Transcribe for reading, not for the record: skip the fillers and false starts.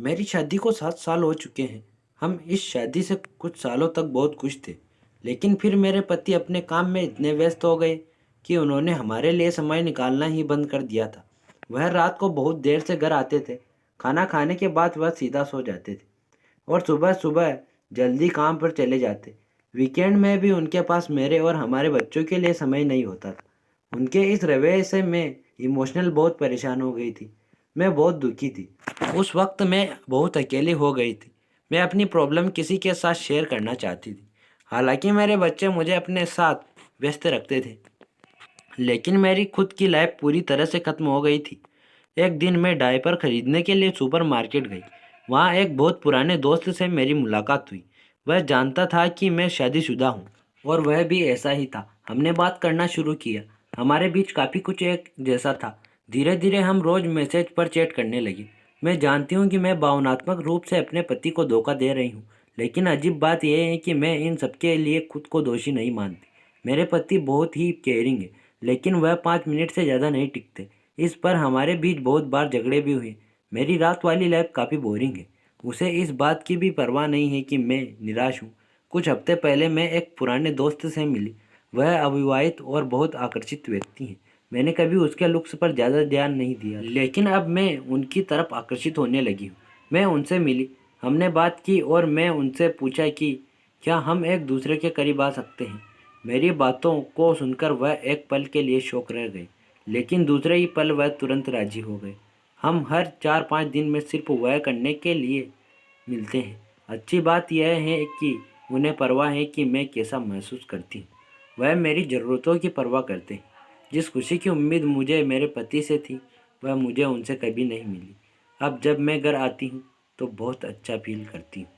मेरी शादी को 7 साल हो चुके हैं। हम इस शादी से कुछ सालों तक बहुत खुश थे। लेकिन फिर मेरे पति अपने काम में इतने व्यस्त हो गए कि उन्होंने हमारे लिए समय निकालना ही बंद कर दिया था। वह रात को बहुत देर से घर आते थे। खाना खाने के बाद वह सीधा सो जाते थे और सुबह सुबह जल्दी काम पर चले जाते। वीकेंड में भी उनके पास मेरे और हमारे बच्चों के लिए समय नहीं होता था। उनके इस रवैये से मैं इमोशनल बहुत परेशान हो गई थी। मैं बहुत दुखी थी। उस वक्त मैं बहुत अकेली हो गई थी। मैं अपनी प्रॉब्लम किसी के साथ शेयर करना चाहती थी। हालांकि मेरे बच्चे मुझे अपने साथ व्यस्त रखते थे, लेकिन मेरी खुद की लाइफ पूरी तरह से खत्म हो गई थी। एक दिन मैं डायपर खरीदने के लिए सुपरमार्केट गई। वहाँ एक बहुत पुराने दोस्त से मेरी मुलाकात हुई। वह जानता था कि मैं शादीशुदा हूँ और वह भी ऐसा ही था। हमने बात करना शुरू किया। हमारे बीच काफ़ी कुछ एक जैसा था। धीरे धीरे हम रोज़ मैसेज पर चैट करने लगे। मैं जानती हूँ कि मैं भावनात्मक रूप से अपने पति को धोखा दे रही हूँ, लेकिन अजीब बात यह है कि मैं इन सबके लिए खुद को दोषी नहीं मानती। मेरे पति बहुत ही केयरिंग है, लेकिन वह 5 मिनट से ज़्यादा नहीं टिकते। इस पर हमारे बीच बहुत बार झगड़े भी हुए। मेरी रात वाली लाइफ काफ़ी बोरिंग है। उसे इस बात की भी परवाह नहीं है कि मैं निराश हूँ। कुछ हफ्ते पहले मैं एक पुराने दोस्त से मिली। वह अविवाहित और बहुत आकर्षित व्यक्ति हैं। मैंने कभी उसके लुक्स पर ज़्यादा ध्यान नहीं दिया, लेकिन अब मैं उनकी तरफ आकर्षित होने लगी हूँ। मैं उनसे मिली, हमने बात की और मैं उनसे पूछा कि क्या हम एक दूसरे के करीब आ सकते हैं। मेरी बातों को सुनकर वह एक पल के लिए शॉक रह गए, लेकिन दूसरे ही पल वह तुरंत राजी हो गए। हम हर 4-5 दिन में सिर्फ वह करने के लिए मिलते हैं। अच्छी बात यह है कि उन्हें परवाह है कि मैं कैसा महसूस करती हूँ। वह मेरी ज़रूरतों की परवाह करते हैं। जिस खुशी की उम्मीद मुझे मेरे पति से थी, वह मुझे उनसे कभी नहीं मिली। अब जब मैं घर आती हूँ तो बहुत अच्छा फील करती हूँ।